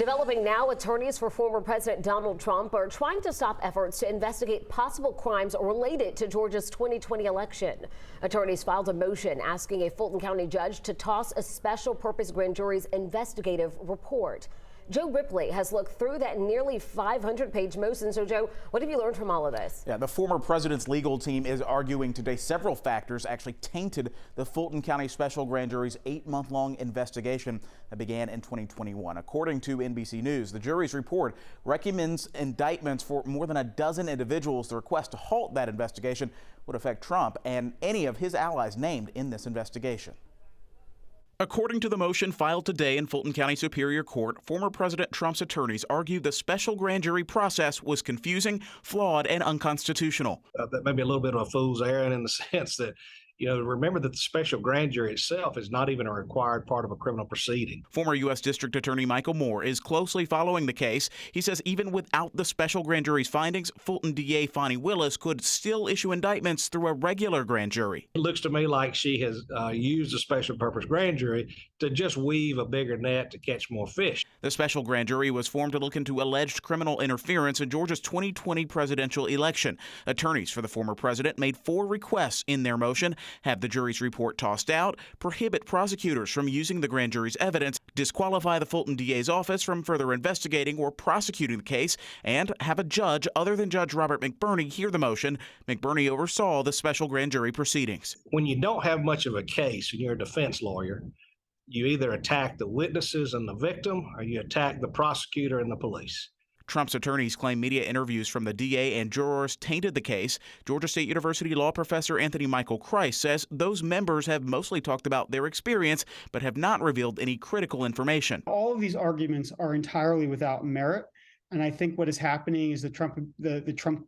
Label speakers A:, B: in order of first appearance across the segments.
A: Developing now, attorneys for former President Donald Trump are trying to stop efforts to investigate possible crimes related to Georgia's 2020 election. Attorneys filed a motion asking a Fulton County judge to toss a special purpose grand jury's investigative report. Joe Ripley has looked through that nearly 500-page motion. So, Joe, what have you learned from all of this?
B: Yeah, the former president's legal team is arguing today several factors actually tainted the Fulton County Special Grand Jury's 8-month-long investigation that began in 2021. According to NBC News, the jury's report recommends indictments for more than a dozen individuals. The request to halt that investigation would affect Trump and any of his allies named in this investigation. According to the motion filed today in Fulton County Superior Court, former President Trump's attorneys argued the special grand jury process was confusing, flawed, and unconstitutional.
C: That may be a little bit of a fool's errand in the sense that, remember that the special grand jury itself is not even a required part of a criminal proceeding.
B: Former U.S. District Attorney Michael Moore is closely following the case. He says even without the special grand jury's findings, Fulton DA Fani Willis could still issue indictments through a regular grand jury.
C: It looks to me like she has used the special purpose grand jury to just weave a bigger net to catch more fish.
B: The special grand jury was formed to look into alleged criminal interference in Georgia's 2020 presidential election. Attorneys for the former president made 4 requests in their motion: have the jury's report tossed out, prohibit prosecutors from using the grand jury's evidence, disqualify the Fulton DA's office from further investigating or prosecuting the case, and have a judge other than Judge Robert McBurney hear the motion. McBurney oversaw the special grand jury proceedings.
C: When you don't have much of a case and you're a defense lawyer, you either attack the witnesses and the victim or you attack the prosecutor and the police.
B: Trump's attorneys claim media interviews from the DA and jurors tainted the case. Georgia State University law professor Anthony Michael Christ says those members have mostly talked about their experience but have not revealed any critical information.
D: All of these arguments are entirely without merit. And I think what is happening is the Trump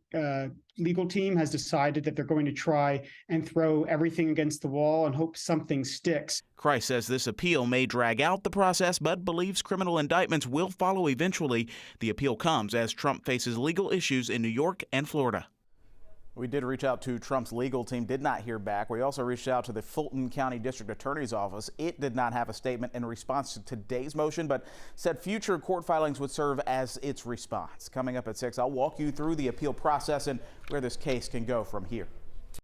D: legal team has decided that they're going to try and throw everything against the wall and hope something sticks.
B: Christ says this appeal may drag out the process, but believes criminal indictments will follow eventually. The appeal comes as Trump faces legal issues in New York and Florida. We did reach out to Trump's legal team, did not hear back. We also reached out to the Fulton County District Attorney's Office. It did not have a statement in response to today's motion, but said future court filings would serve as its response. Coming up at 6, I'll walk you through the appeal process and where this case can go from here.